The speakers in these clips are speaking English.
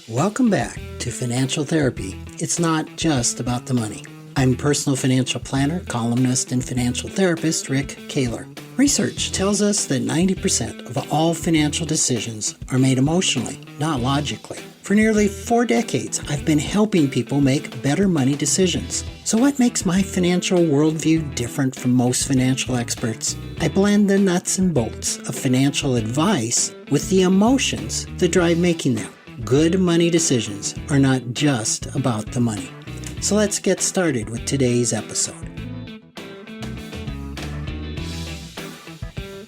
Welcome back to Financial Therapy. It's not just about the money. I'm personal financial planner, columnist, and financial therapist Rick Kaler. Research tells us that 90% of all financial decisions are made emotionally, not logically. For nearly 4 decades, I've been helping people make better money decisions. So what makes my financial worldview different from most financial experts? I blend the nuts and bolts of financial advice with the emotions that drive making them. Good money decisions are not just about the money. So let's get started with today's episode.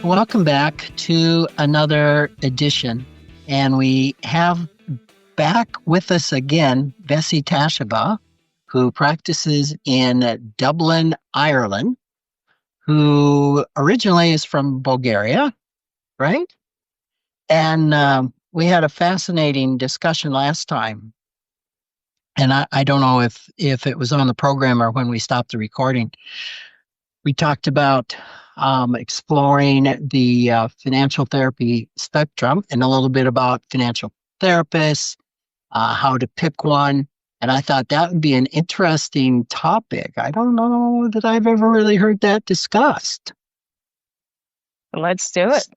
Welcome back to another edition. And we have back with us again, Vessy Tasheva, who practices in Dublin, Ireland, who originally is from Bulgaria, right? And we had a fascinating discussion last time. And I don't know if it was on the program or when we stopped the recording. We talked about exploring the financial therapy spectrum and a little bit about financial therapists, how to pick one. And I thought that would be an interesting topic. I don't know that I've ever really heard that discussed. Let's do it.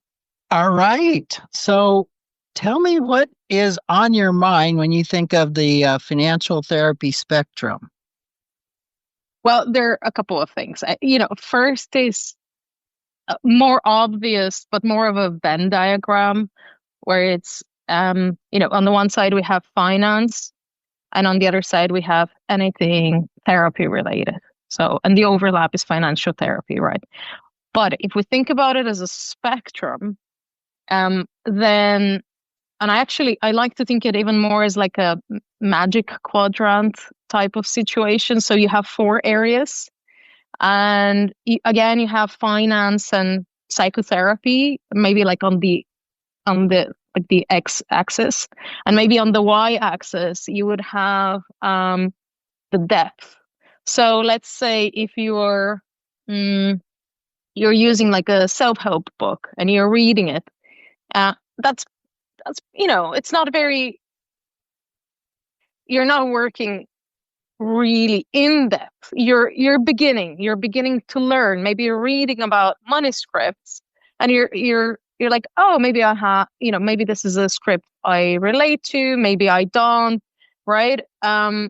All right. So tell me what is on your mind when you think of the financial therapy spectrum. Well, there are a couple of things. First is more obvious, but more of a Venn diagram, where it's, on the one side we have finance, and on the other side we have anything therapy related. So, and the overlap is financial therapy, right? But if we think about it as a spectrum, then, and I like to think it even more as like a magic quadrant type of situation. So you have 4 areas, and again, you have finance and psychotherapy, maybe like on the x-axis, and maybe on the y-axis you would have the depth. So let's say if you're using like a self-help book and you're reading it, that's it's not very, you're not working really in depth. You're beginning to learn. Maybe you're reading about money scripts, and you're like, oh, maybe I have, maybe this is a script I relate to, maybe I don't, right? But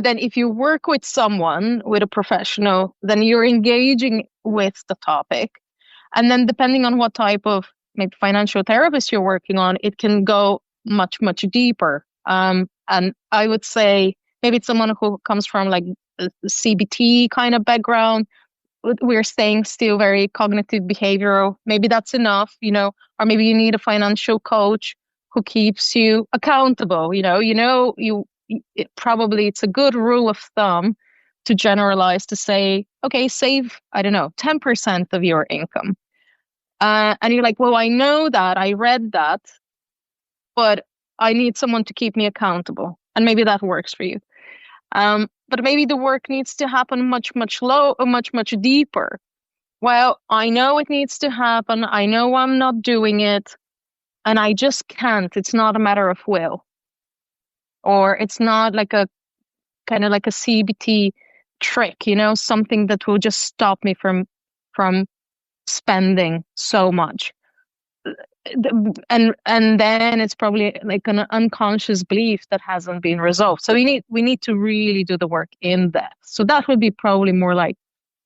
then if you work with someone, with a professional, then you're engaging with the topic. And then depending on what type of maybe financial therapist you're working on, it can go much, much deeper. And I would say maybe it's someone who comes from like a CBT kind of background. We're staying still very cognitive behavioral. Maybe that's enough, or maybe you need a financial coach who keeps you accountable. Probably it's a good rule of thumb to generalize to say, okay, save, 10% of your income. And you're like, well, I know that, I read that, but I need someone to keep me accountable. And maybe that works for you. But maybe the work needs to happen much, much deeper. Well, I know it needs to happen. I know I'm not doing it, and I just can't. It's not a matter of will. Or it's not like a kind of like a CBT trick, something that will just stop me from spending so much. And then it's probably like an unconscious belief that hasn't been resolved. So we need to really do the work in depth. So that would be probably more like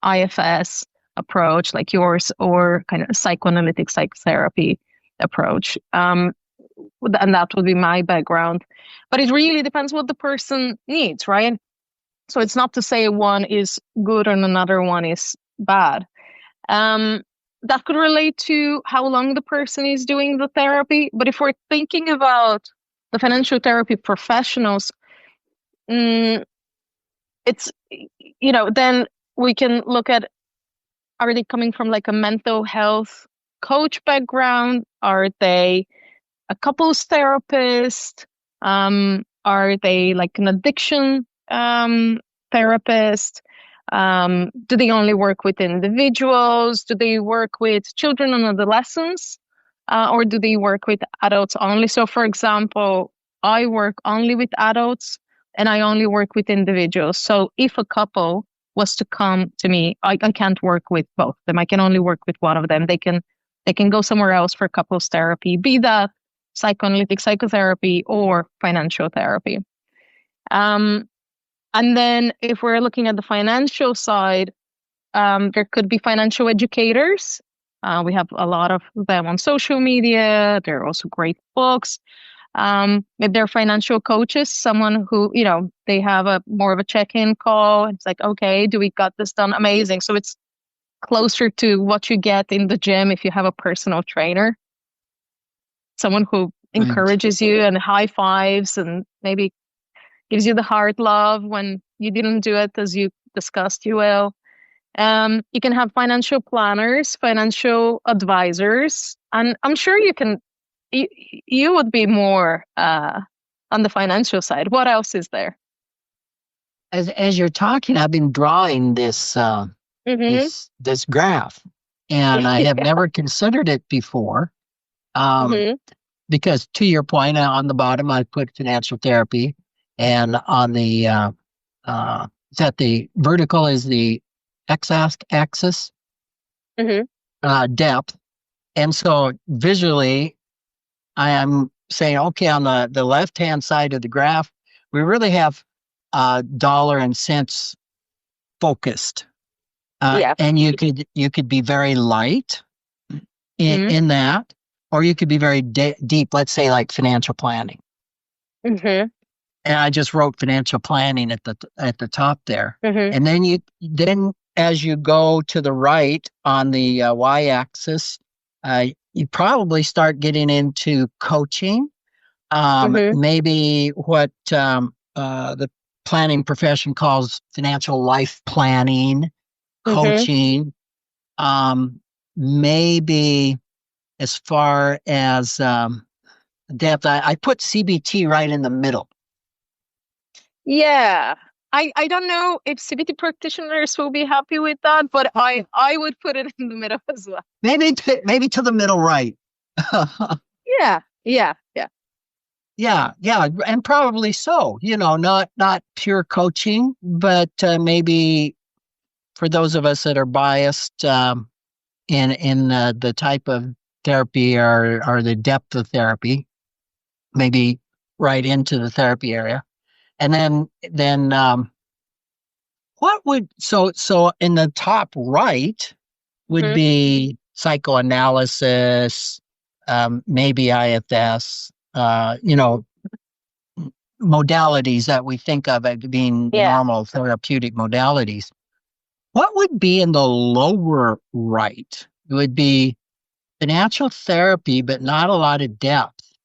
IFS approach, like yours, or kind of psychoanalytic psychotherapy approach. And that would be my background. But it really depends what the person needs, right? So it's not to say one is good and another one is bad. That could relate to how long the person is doing the therapy. But if we're thinking about the financial therapy professionals, it's, then we can look at, are they coming from like a mental health coach background? Are they a couples therapist? Are they like an addiction therapist? Do they only work with individuals? Do they work with children and adolescents? Or do they work with adults only? So, for example, I work only with adults and I only work with individuals. So if a couple was to come to me, I can't work with both of them. I can only work with one of them. They can go somewhere else for couples therapy, be that psychoanalytic psychotherapy or financial therapy. And then if we're looking at the financial side, there could be financial educators. We have a lot of them on social media. There are also great books. If they're financial coaches, someone who, they have a more of a check-in call. It's like, okay, do we got this done? Amazing. So it's closer to what you get in the gym if you have a personal trainer. Someone who encourages you and high fives and maybe gives you the hard love when you didn't do it as you discussed you will. You can have financial planners, financial advisors, and I'm sure you would be more on the financial side. What else is there? As you're talking, I've been drawing this this graph, and I have never considered it before. Because to your point, on the bottom I put financial therapy, and on the that the vertical is the x-axis depth, and so visually I am saying, okay, on the left hand side of the graph we really have dollar and cents focused, and you could be very light in that, or you could be very deep. Let's say like financial planning. And I just wrote financial planning at the top there. And then as you go to the right on the y-axis, you probably start getting into coaching, maybe what the planning profession calls financial life planning, coaching, maybe as far as depth. I put CBT right in the middle. Yeah. I don't know if CBT practitioners will be happy with that, but I would put it in the middle as well. Maybe to the middle right. Yeah, and probably so. Not pure coaching, but maybe for those of us that are biased in the type of therapy or the depth of therapy, maybe right into the therapy area. And then what would so in the top right would be psychoanalysis, maybe IFS, modalities that we think of as being normal therapeutic modalities. What would be in the lower right? It would be financial therapy, but not a lot of depth.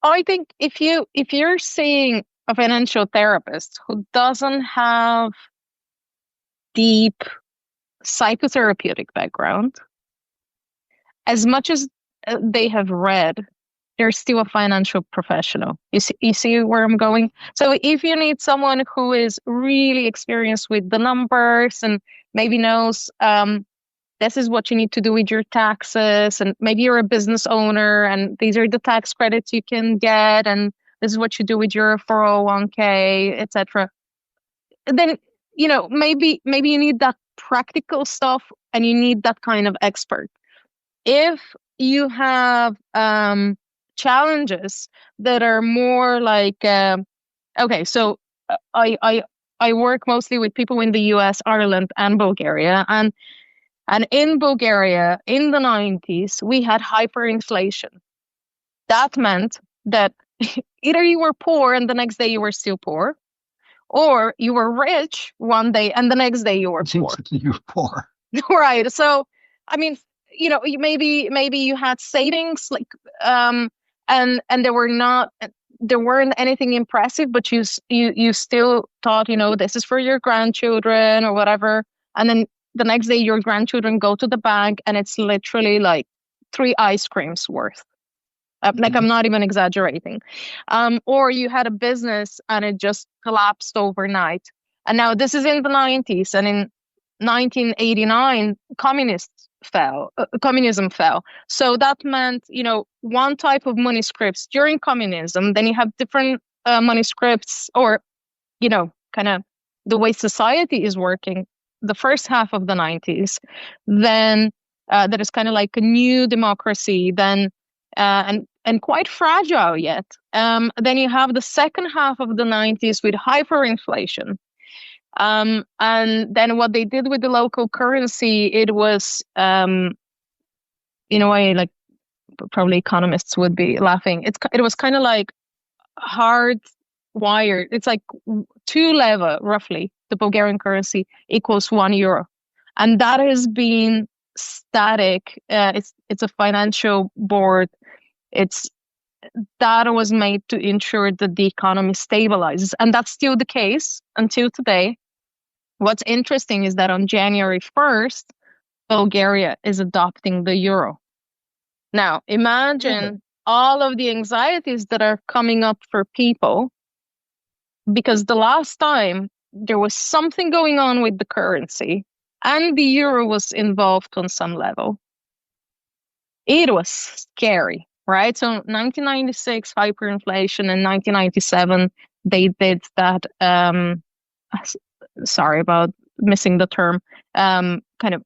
I think if you're seeing a financial therapist who doesn't have deep psychotherapeutic background, as much as they have read, they're still a financial professional. You see where I'm going? So if you need someone who is really experienced with the numbers and maybe knows this is what you need to do with your taxes, and maybe you're a business owner and these are the tax credits you can get, and this is what you do with your 401k, etc. Then, maybe you need that practical stuff and you need that kind of expert. If you have challenges that are more like, okay, so I work mostly with people in the US, Ireland, and Bulgaria, and in Bulgaria in the 90s we had hyperinflation. That meant that either you were poor and the next day you were still poor, or you were rich one day and the next day you were poor. You're poor. Right. So, I mean, maybe you had savings, like, and there weren't anything impressive, but you still thought, this is for your grandchildren or whatever. And then the next day your grandchildren go to the bank and it's literally like 3 ice creams worth. Like, I'm not even exaggerating. Or you had a business and it just collapsed overnight. And now this is in the 90s, and in 1989, communists communism fell. So that meant, one type of money scripts during communism, then you have different money scripts, or, kind of the way society is working, the first half of the 90s. Then that is kind of like a new democracy, then and quite fragile yet. Then you have the second half of the 90s with hyperinflation. And then what they did with the local currency, it was, in a way, like probably economists would be laughing. It was kind of like hard wired. It's like 2 leva, roughly. The Bulgarian currency equals €1, and that has been static. It's a financial board. That was made to ensure that the economy stabilizes, and that's still the case until today. What's interesting is that on January 1st, Bulgaria is adopting the euro. Now, imagine all of the anxieties that are coming up for people, because the last time there was something going on with the currency and the euro was involved on some level. It was scary, right? So 1996, hyperinflation, and 1997, they did that, sorry about missing the term, kind of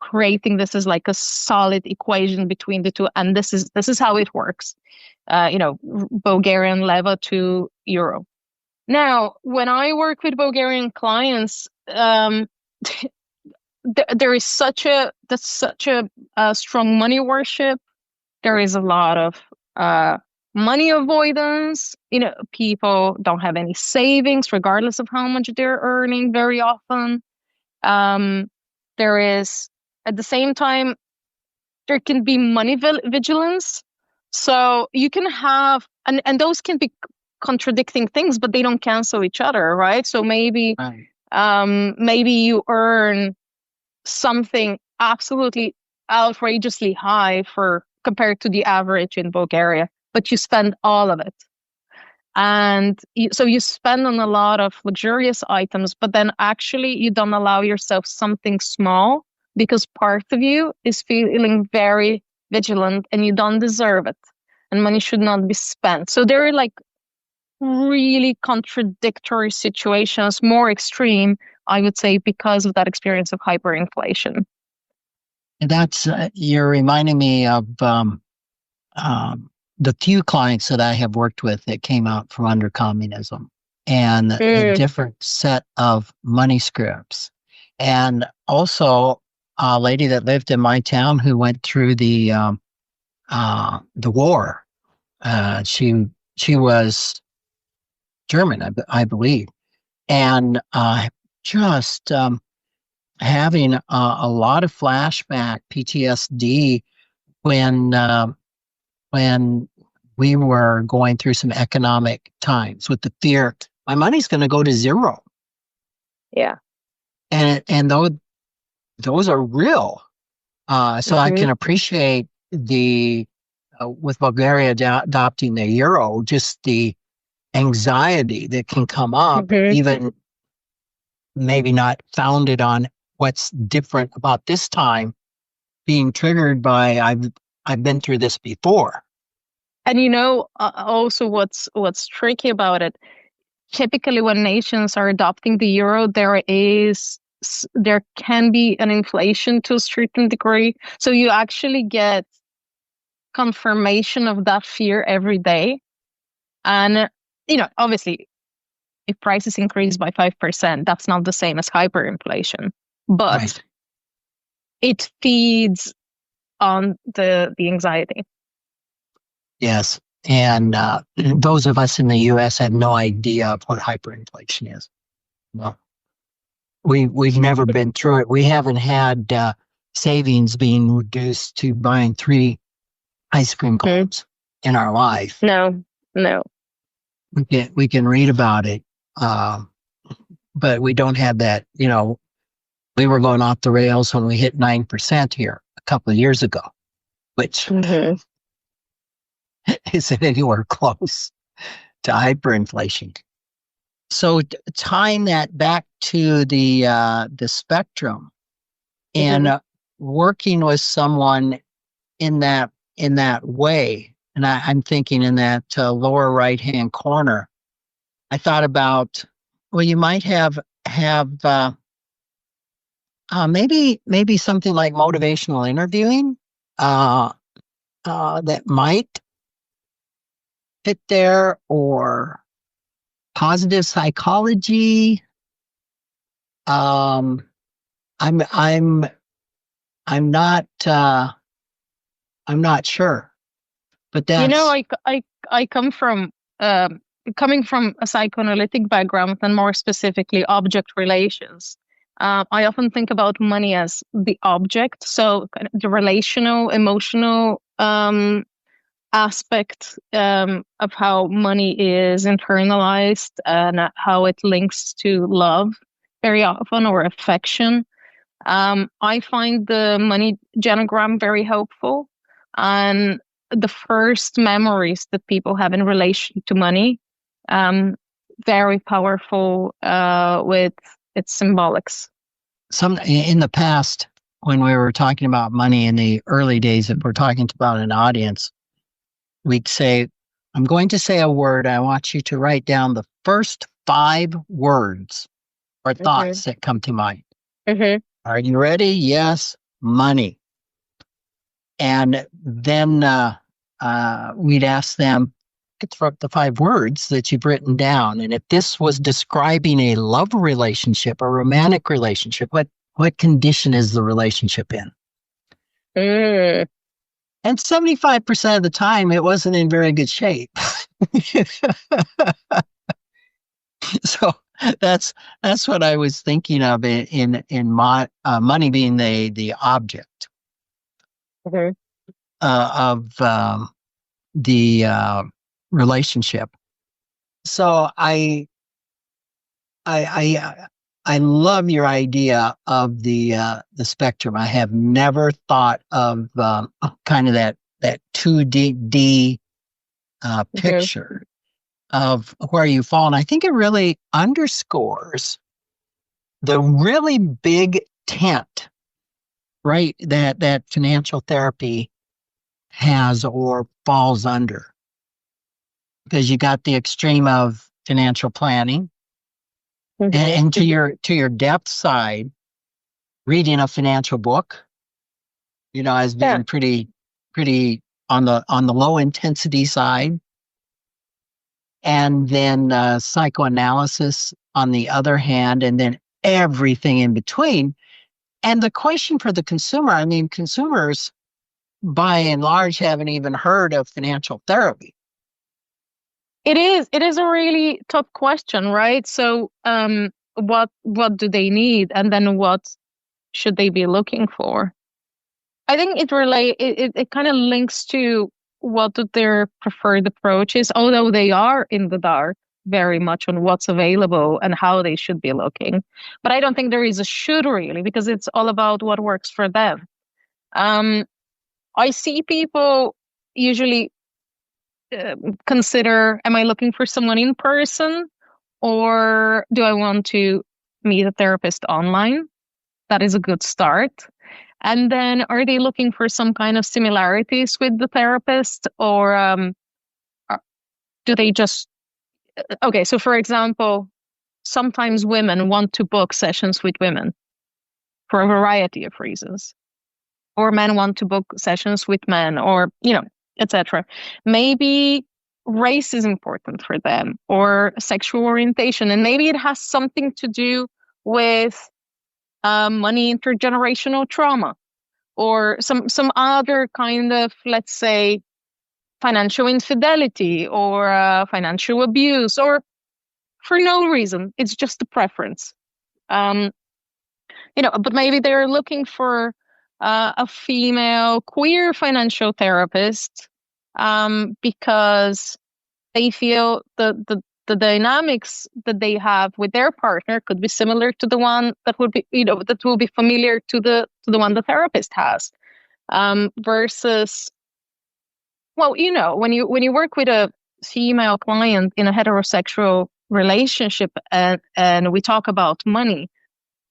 creating this as like a solid equation between the two. And this is how it works. Bulgarian leva to euro. Now, when I work with Bulgarian clients, there is such a strong money worship. There is a lot of money avoidance. People don't have any savings, regardless of how much they're earning very often. There is, at the same time, there can be money vigilance. So you can have, and those can be contradicting things, but they don't cancel each other, right? So maybe you earn something absolutely outrageously high compared to the average in Bulgaria, but you spend all of it. And so you spend on a lot of luxurious items, but then actually you don't allow yourself something small because part of you is feeling very vigilant and you don't deserve it. And money should not be spent. So there are like really contradictory situations, more extreme, I would say, because of that experience of hyperinflation. And that's, you're reminding me of the few clients that I have worked with that came out from under communism, and a different set of money scripts. And also a lady that lived in my town who went through the war. She was German, I believe, and just having a lot of flashback PTSD when we were going through some economic times with the fear my money's going to go to zero. Yeah, and those are real. So I can appreciate with Bulgaria adopting the euro, just the anxiety that can come up, even maybe not founded on what's different about this time, being triggered by I've been through this before. And also what's tricky about it, typically when nations are adopting the euro, there can be an inflation to a certain degree. So you actually get confirmation of that fear every day. And, obviously, if prices increase by 5%, that's not the same as hyperinflation. But it feeds on the anxiety. Yes. And those of us in the U.S. have no idea what hyperinflation is. Well, we've never been through it. We haven't had savings being reduced to buying 3 ice cream cones in our life. No. We can read about it, but we don't have that. We were going off the rails when we hit 9% here a couple of years ago, which isn't anywhere close to hyperinflation. So tying that back to the spectrum, and working with someone in that way, and I'm thinking in that lower right hand corner, I thought about, well, you might have maybe something like motivational interviewing uh, that might fit there, or positive psychology. Um, I'm I'm I'm not I'm not sure, but You know, that's I come from coming from a psychoanalytic background and more specifically object relations. I often think about money as the object, so kind of the relational, emotional aspect of how money is internalized and how it links to love very often, or affection. I find the money genogram very helpful. And the first memories that people have in relation to money, um, very powerful with its symbolics. some in the past when we were talking about money in the early days, if we're talking about an audience, we'd say, I'm going to say a word. I want you to write down the first 5 words or Mm-hmm. thoughts that come to mind. Mm-hmm. Are you ready? Yes, money. And then we'd ask them, throw up the 5 words that you've written down. And if this was describing a love relationship, a romantic relationship, what condition is the relationship in? Mm. And 75% of the time, it wasn't in very good shape. So that's what I was thinking of money being the object Mm-hmm. of the relationship. So I I love your idea of the spectrum. I have never thought of kind of that 2D Mm-hmm. picture of where you fall, and I think it really underscores the really big tent, right? That financial therapy has or falls under, because you got the extreme of financial planning, Mm-hmm. and to your depth side, reading a financial book, as Yeah. being pretty on the low intensity side, and then psychoanalysis on the other hand, and then everything in between. And the question for the consumer, I mean, consumers by and large haven't even heard of financial therapy. It is a really tough question, right? So, what do they need, and then what should they be looking for? I think it kind of links to what their preferred approach is, although they are in the dark very much on what's available and how they should be looking. But I don't think there is a should really, because it's all about what works for them. Um, I see people usually consider, am I looking for someone in person, or do I want to meet a therapist online? That is a good start. And then are they looking for some kind of similarities with the therapist, or do they just, okay, so for example, sometimes women want to book sessions with women for a variety of reasons, or men want to book sessions with men, or, etc. Maybe race is important for them, or sexual orientation, and maybe it has something to do with money intergenerational trauma, or some other kind of, let's say, financial infidelity, or financial abuse, or for no reason. It's just a preference. Um, but maybe they're looking for a female queer financial therapist, because they feel the dynamics that they have with their partner could be similar to the one that would be, that will be familiar to the one the therapist has. Versus, well, when you work with a female client in a heterosexual relationship, and we talk about money,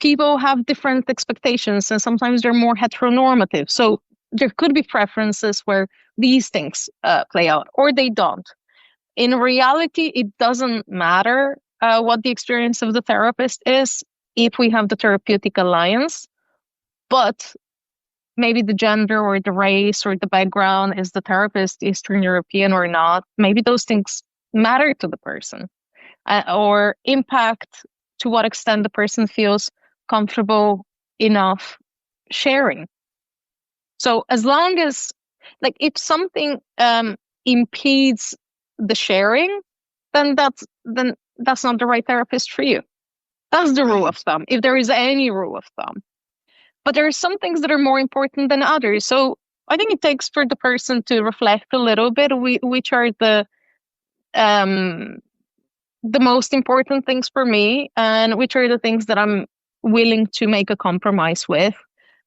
people have different expectations, and sometimes they're more heteronormative. So there could be preferences where these things play out, or they don't. In reality, it doesn't matter what the experience of the therapist is if we have the therapeutic alliance, but maybe the gender or the race or the background, is the therapist Eastern European or not, maybe those things matter to the person, or impact to what extent the person feels comfortable enough sharing. So as long as, like, if something impedes the sharing, then that's not the right therapist for you. That's the rule of thumb, if there is any rule of thumb. But there are some things that are more important than others. So I think it takes for the person to reflect a little bit, which are the most important things for me, and which are the things that I'm willing to make a compromise with.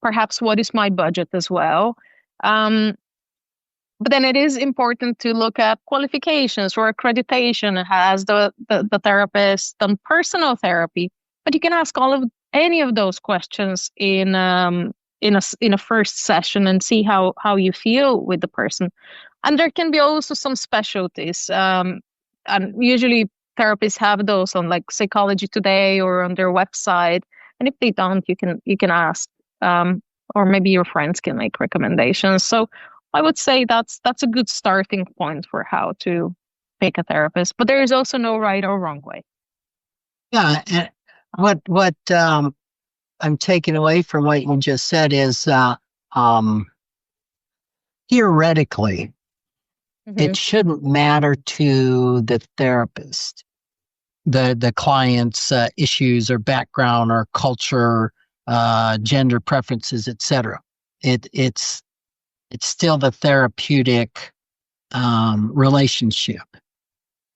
Perhaps what is my budget as well. But then it is important to look at qualifications or accreditation. Has the therapist done personal therapy? But you can ask any of those questions in a first session and see how you feel with the person. And there can be also some specialties. And usually therapists have those on, like, Psychology Today or on their website. And if they don't, you can ask, or maybe your friends can make recommendations. So I would say that's a good starting point for how to pick a therapist. But there is also no right or wrong way. Yeah, and what I'm taking away from what you just said is theoretically, it shouldn't matter to the therapist, the client's issues or background or culture, gender preferences, etc. It's still the therapeutic relationship.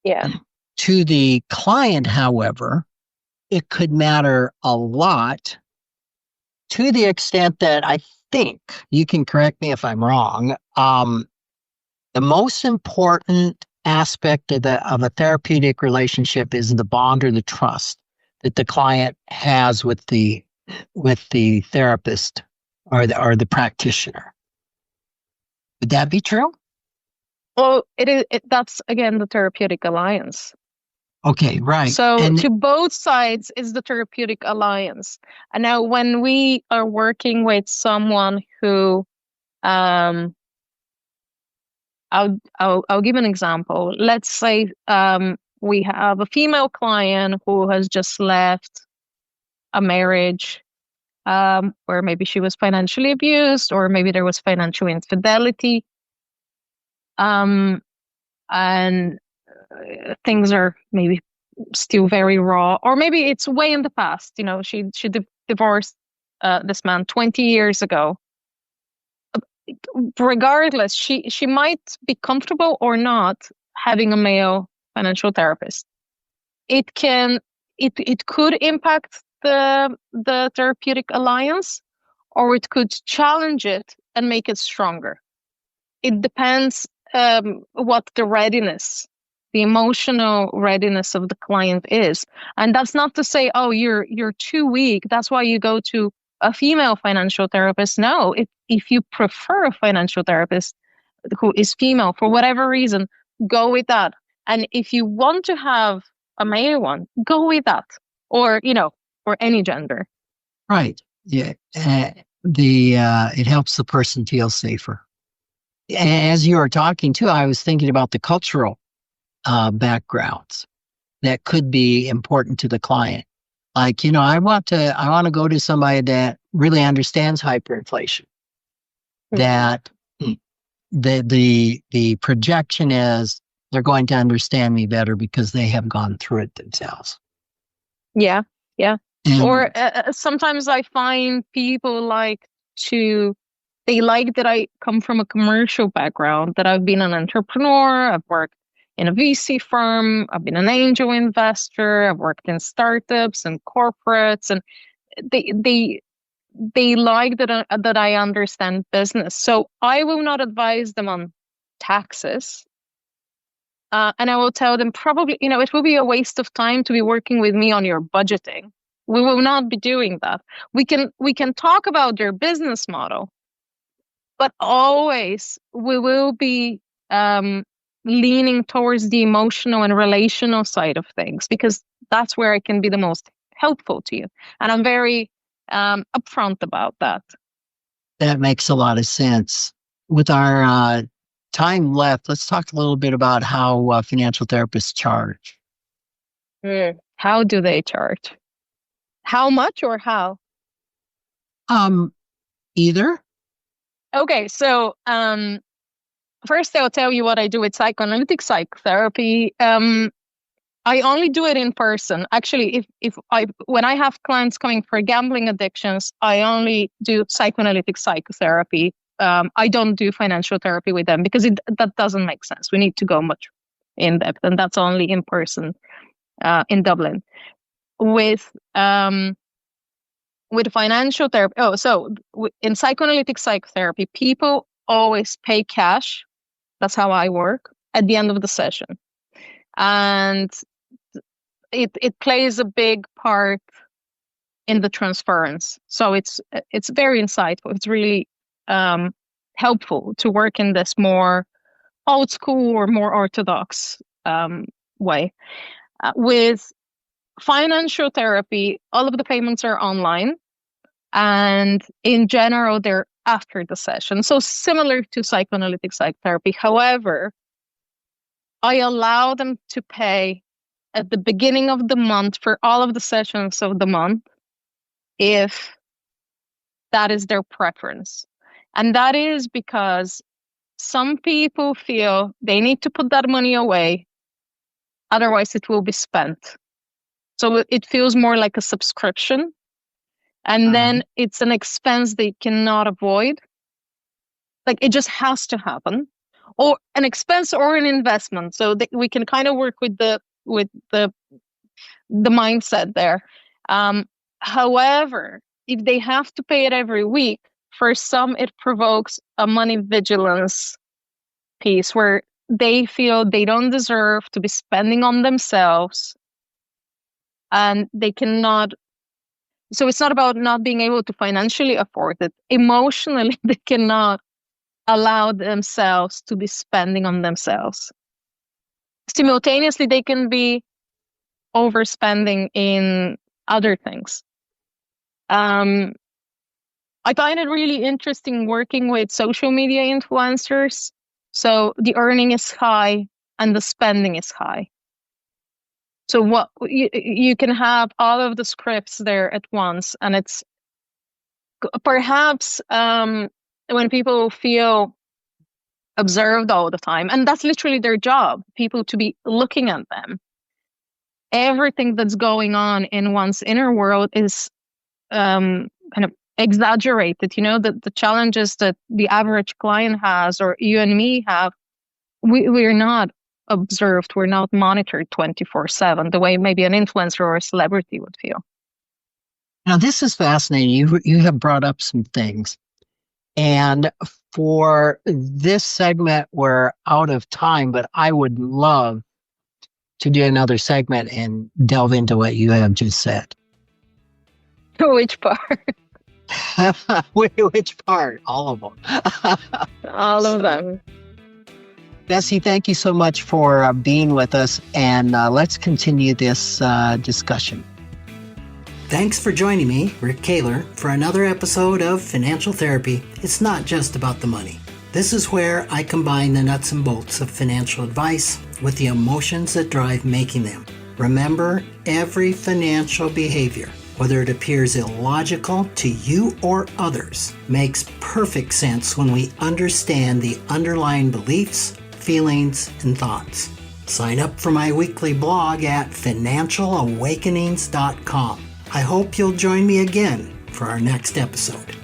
Yeah. To the client, however, it could matter a lot, to the extent that I think, you can correct me if I'm wrong, the most important aspect of a therapeutic relationship is the bond or the trust that the client has with the therapist or the practitioner. Would that be true? Well, that's again the therapeutic alliance. Okay, right. So to both sides is the therapeutic alliance. And now when we are working with someone who, I'll give an example. Let's say we have a female client who has just left a marriage where maybe she was financially abused, or maybe there was financial infidelity. And things are maybe still very raw, or maybe it's way in the past. She divorced this man 20 years ago. Regardless, she might be comfortable or not having a male financial therapist. It could impact the therapeutic alliance, or it could challenge it and make it stronger. It depends what the readiness, the emotional readiness of the client is. And that's not to say, oh, you're too weak, that's why you go to a female financial therapist. No, if you prefer a financial therapist who is female for whatever reason, go with that. And if you want to have a male one, go with that, or or any gender. Right. Yeah. It helps the person feel safer. As you were talking too, I was thinking about the cultural backgrounds that could be important to the client. Like, I want to go to somebody that really understands hyperinflation. Mm-hmm. That the projection is they're going to understand me better because they have gone through it themselves. Yeah. Or sometimes I find people they like that I come from a commercial background, that I've been an entrepreneur, I've worked in a VC firm, I've been an angel investor, I've worked in startups and corporates, and they like that I understand business. So I will not advise them on taxes. And I will tell them probably, it will be a waste of time to be working with me on your budgeting. We will not be doing that. We can talk about their business model, but always we will be leaning towards the emotional and relational side of things, because that's where I can be the most helpful to you. And I'm very upfront about that. That makes a lot of sense. With our time left, let's talk a little bit about how financial therapists charge. How do they charge? How much or how? Either. Okay, so first I'll tell you what I do with psychoanalytic psychotherapy. I only do it in person. Actually, when I have clients coming for gambling addictions, I only do psychoanalytic psychotherapy. I don't do financial therapy with them because that doesn't make sense. We need to go much in depth, and that's only in person in Dublin. With financial therapy, in psychoanalytic psychotherapy, people always pay cash. That's how I work at the end of the session, and it plays a big part in the transference. So it's very insightful. It's really helpful to work in this more old school or more orthodox way. With financial therapy, all of the payments are online, and in general, they're after the session. So similar to psychoanalytic psychotherapy. However, I allow them to pay at the beginning of the month for all of the sessions of the month, if that is their preference. And that is because some people feel they need to put that money away, otherwise it will be spent. So it feels more like a subscription. And then it's an expense they cannot avoid. Like, it just has to happen. Or an expense or an investment. So we can kind of work with the mindset there. However, if they have to pay it every week, for some it provokes a money vigilance piece where they feel they don't deserve to be spending on themselves, and they cannot. So it's not about not being able to financially afford it. Emotionally, they cannot allow themselves to be spending on themselves. Simultaneously, they can be overspending in other things. I find it really interesting working with social media influencers. So the earning is high and the spending is high. So what you can have all of the scripts there at once, and it's perhaps when people feel observed all the time, and that's literally their job, people to be looking at them. Everything that's going on in one's inner world is kind of exaggerated. You know, the challenges that the average client has, or you and me have, we're not observed, we're not monitored 24/7 the way maybe an influencer or a celebrity would feel. Now, this is fascinating. You have brought up some things. And for this segment, we're out of time, but I would love to do another segment and delve into what you have just said. Which part? Which part? All of them. All of them. Vessy, thank you so much for being with us, and let's continue this discussion. Thanks for joining me, Rick Kaler, for another episode of Financial Therapy. It's not just about the money. This is where I combine the nuts and bolts of financial advice with the emotions that drive making them. Remember, every financial behavior, whether it appears illogical to you or others, makes perfect sense when we understand the underlying beliefs, feelings, and thoughts. Sign up for my weekly blog at financialawakenings.com. I hope you'll join me again for our next episode.